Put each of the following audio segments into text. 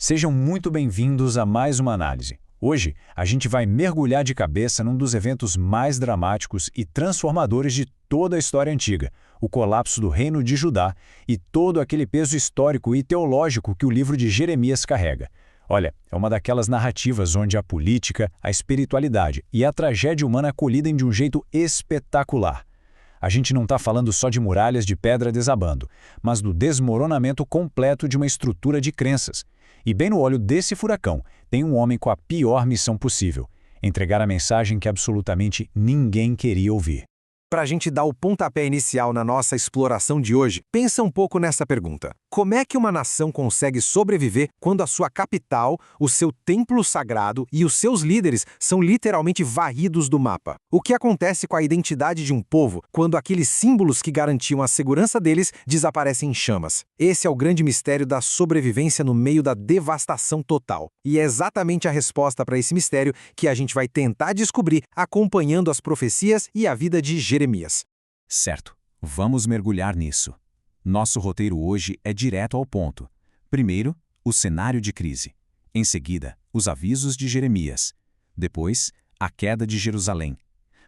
Sejam muito bem-vindos a mais uma análise. Hoje, a gente vai mergulhar de cabeça num dos eventos mais dramáticos e transformadores de toda a história antiga, o colapso do Reino de Judá e todo aquele peso histórico e teológico que o livro de Jeremias carrega. Olha, é uma daquelas narrativas onde a política, a espiritualidade e a tragédia humana colidem de um jeito espetacular. A gente não está falando só de muralhas de pedra desabando, mas do desmoronamento completo de uma estrutura de crenças. E bem no olho desse furacão, tem um homem com a pior missão possível: entregar a mensagem que absolutamente ninguém queria ouvir. Para a gente dar o pontapé inicial na nossa exploração de hoje, pensa um pouco nessa pergunta. Como é que uma nação consegue sobreviver quando a sua capital, o seu templo sagrado e os seus líderes são literalmente varridos do mapa? O que acontece com a identidade de um povo quando aqueles símbolos que garantiam a segurança deles desaparecem em chamas? Esse é o grande mistério da sobrevivência no meio da devastação total. E é exatamente a resposta para esse mistério que a gente vai tentar descobrir acompanhando as profecias e a vida de Jeremias. Certo, vamos mergulhar nisso. Nosso roteiro hoje é direto ao ponto. Primeiro, o cenário de crise. Em seguida, os avisos de Jeremias. Depois, a queda de Jerusalém.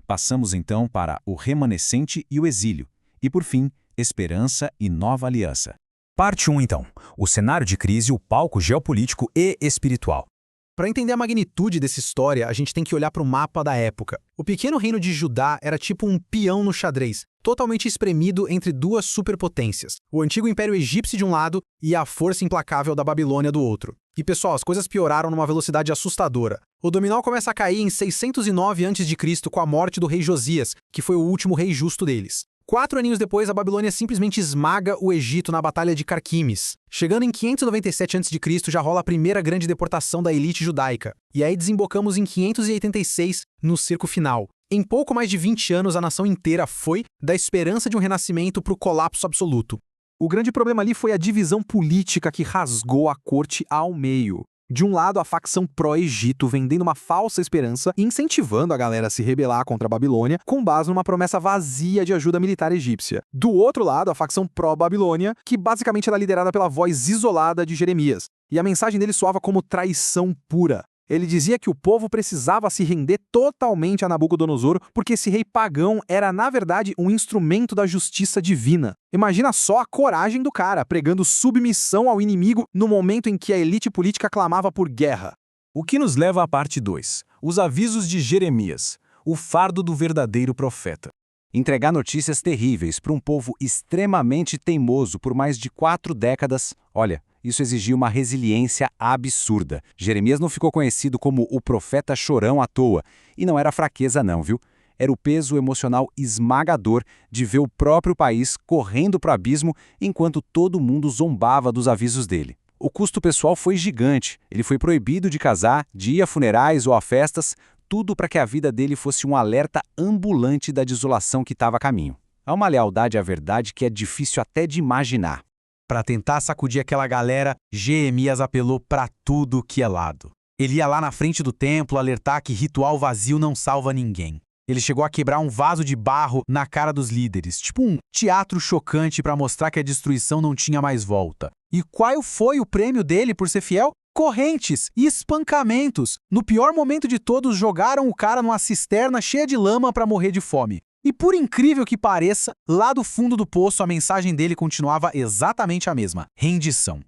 Passamos então para o remanescente e o exílio. E por fim, esperança e nova aliança. Parte 1, então. O cenário de crise, o palco geopolítico e espiritual. Para entender a magnitude dessa história, a gente tem que olhar para o mapa da época. O pequeno reino de Judá era tipo um peão no xadrez, totalmente espremido entre duas superpotências, o antigo Império Egípcio de um lado e a força implacável da Babilônia do outro. E pessoal, as coisas pioraram numa velocidade assustadora. O dominó começa a cair em 609 a.C. com a morte do rei Josias, que foi o último rei justo deles. 4 aninhos depois, a Babilônia simplesmente esmaga o Egito na Batalha de Carquimes. Chegando em 597 a.C., já rola a primeira grande deportação da elite judaica. E aí desembocamos em 586, no circo final. Em pouco mais de 20 anos, a nação inteira foi da esperança de um renascimento para o colapso absoluto. O grande problema ali foi a divisão política que rasgou a corte ao meio. De um lado, a facção pró-Egito vendendo uma falsa esperança e incentivando a galera a se rebelar contra a Babilônia com base numa promessa vazia de ajuda militar egípcia. Do outro lado, a facção pró-Babilônia, que basicamente era liderada pela voz isolada de Jeremias. E a mensagem dele soava como traição pura. Ele dizia que o povo precisava se render totalmente a Nabucodonosor porque esse rei pagão era, na verdade, um instrumento da justiça divina. Imagina só a coragem do cara, pregando submissão ao inimigo no momento em que a elite política clamava por guerra. O que nos leva à parte 2, os avisos de Jeremias, o fardo do verdadeiro profeta. Entregar notícias terríveis para um povo extremamente teimoso por mais de 4 décadas, olha, isso exigia uma resiliência absurda. Jeremias não ficou conhecido como o profeta chorão à toa, e não era fraqueza não, viu? Era o peso emocional esmagador de ver o próprio país correndo para o abismo enquanto todo mundo zombava dos avisos dele. O custo pessoal foi gigante, ele foi proibido de casar, de ir a funerais ou a festas, tudo para que a vida dele fosse um alerta ambulante da desolação que estava a caminho. Há uma lealdade à verdade que é difícil até de imaginar. Para tentar sacudir aquela galera, Jeremias apelou para tudo que é lado. Ele ia lá na frente do templo alertar que ritual vazio não salva ninguém. Ele chegou a quebrar um vaso de barro na cara dos líderes, tipo um teatro chocante para mostrar que a destruição não tinha mais volta. E qual foi o prêmio dele por ser fiel? Correntes e espancamentos. No pior momento de todos, jogaram o cara numa cisterna cheia de lama para morrer de fome. E por incrível que pareça, lá do fundo do poço a mensagem dele continuava exatamente a mesma: rendição.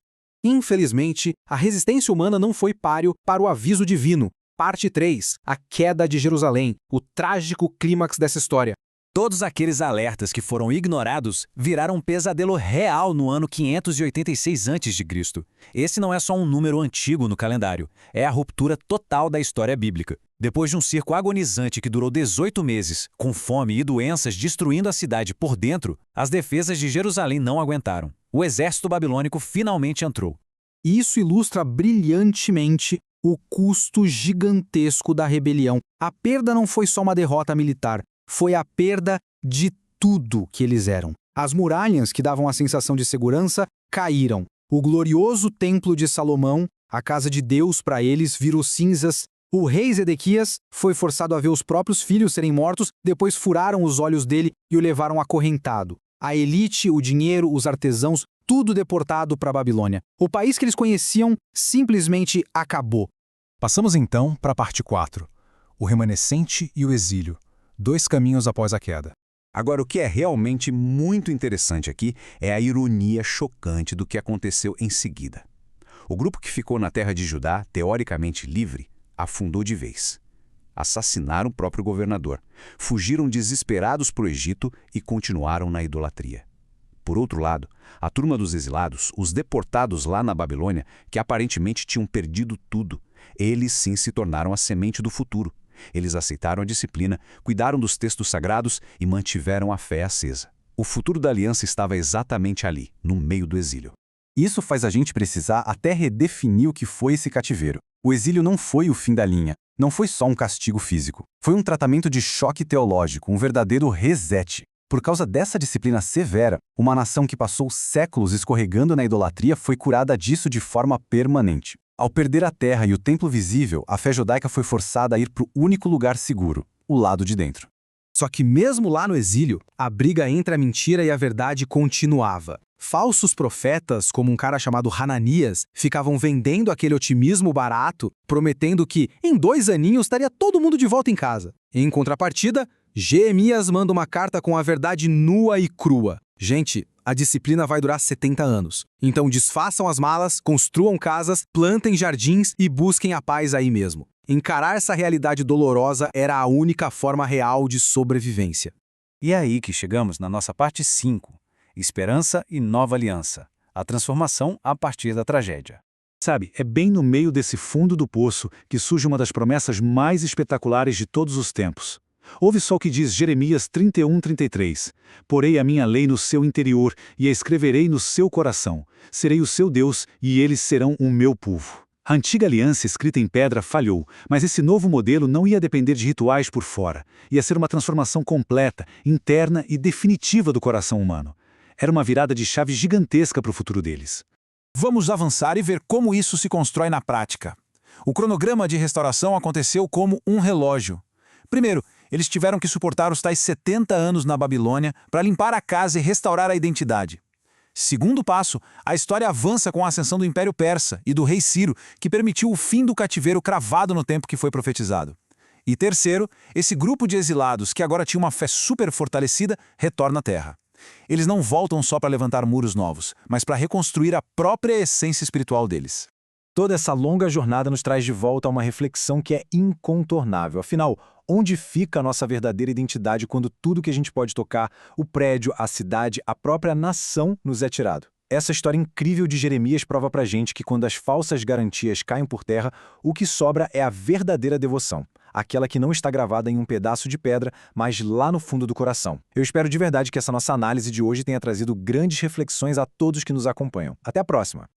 Infelizmente, a resistência humana não foi páreo para o aviso divino. Parte 3, a queda de Jerusalém, o trágico clímax dessa história. Todos aqueles alertas que foram ignorados viraram um pesadelo real no ano 586 a.C. Esse não é só um número antigo no calendário, é a ruptura total da história bíblica. Depois de um circo agonizante que durou 18 meses, com fome e doenças destruindo a cidade por dentro, as defesas de Jerusalém não aguentaram. O exército babilônico finalmente entrou. Isso ilustra brilhantemente o custo gigantesco da rebelião. A perda não foi só uma derrota militar, foi a perda de tudo que eles eram. As muralhas que davam a sensação de segurança caíram. O glorioso templo de Salomão, a casa de Deus para eles, virou cinzas. O rei Zedequias foi forçado a ver os próprios filhos serem mortos, depois furaram os olhos dele e o levaram acorrentado. A elite, o dinheiro, os artesãos, tudo deportado para a Babilônia. O país que eles conheciam simplesmente acabou. Passamos então para a parte 4. O remanescente e o exílio. 2 caminhos após a queda. Agora, o que é realmente muito interessante aqui é a ironia chocante do que aconteceu em seguida. O grupo que ficou na terra de Judá, teoricamente livre, afundou de vez. Assassinaram o próprio governador, fugiram desesperados para o Egito e continuaram na idolatria. Por outro lado, a turma dos exilados, os deportados lá na Babilônia, que aparentemente tinham perdido tudo, eles sim se tornaram a semente do futuro. Eles aceitaram a disciplina, cuidaram dos textos sagrados e mantiveram a fé acesa. O futuro da aliança estava exatamente ali, no meio do exílio. Isso faz a gente precisar até redefinir o que foi esse cativeiro. O exílio não foi o fim da linha, não foi só um castigo físico. Foi um tratamento de choque teológico, um verdadeiro reset. Por causa dessa disciplina severa, uma nação que passou séculos escorregando na idolatria foi curada disso de forma permanente. Ao perder a terra e o templo visível, a fé judaica foi forçada a ir para o único lugar seguro, o lado de dentro. Só que mesmo lá no exílio, a briga entre a mentira e a verdade continuava. Falsos profetas, como um cara chamado Hananias, ficavam vendendo aquele otimismo barato, prometendo que em 2 aninhos estaria todo mundo de volta em casa. Em contrapartida, Jeremias manda uma carta com a verdade nua e crua. Gente, a disciplina vai durar 70 anos. Então desfaçam as malas, construam casas, plantem jardins e busquem a paz aí mesmo. Encarar essa realidade dolorosa era a única forma real de sobrevivência. E é aí que chegamos na nossa parte 5. Esperança e nova aliança. A transformação a partir da tragédia. Sabe, é bem no meio desse fundo do poço que surge uma das promessas mais espetaculares de todos os tempos. Ouve só o que diz Jeremias 31:33. Porei a minha lei no seu interior e a escreverei no seu coração. Serei o seu Deus e eles serão o meu povo. A antiga aliança escrita em pedra falhou, mas esse novo modelo não ia depender de rituais por fora. Ia ser uma transformação completa, interna e definitiva do coração humano. Era uma virada de chave gigantesca para o futuro deles. Vamos avançar e ver como isso se constrói na prática. O cronograma de restauração aconteceu como um relógio. Primeiro, eles tiveram que suportar os tais 70 anos na Babilônia para limpar a casa e restaurar a identidade. Segundo passo, a história avança com a ascensão do Império Persa e do rei Ciro, que permitiu o fim do cativeiro cravado no tempo que foi profetizado. E terceiro, esse grupo de exilados, que agora tinha uma fé super fortalecida, retorna à terra. Eles não voltam só para levantar muros novos, mas para reconstruir a própria essência espiritual deles. Toda essa longa jornada nos traz de volta a uma reflexão que é incontornável. Afinal, onde fica a nossa verdadeira identidade quando tudo que a gente pode tocar, o prédio, a cidade, a própria nação, nos é tirado? Essa história incrível de Jeremias prova pra gente que quando as falsas garantias caem por terra, o que sobra é a verdadeira devoção. Aquela que não está gravada em um pedaço de pedra, mas lá no fundo do coração. Eu espero de verdade que essa nossa análise de hoje tenha trazido grandes reflexões a todos que nos acompanham. Até a próxima!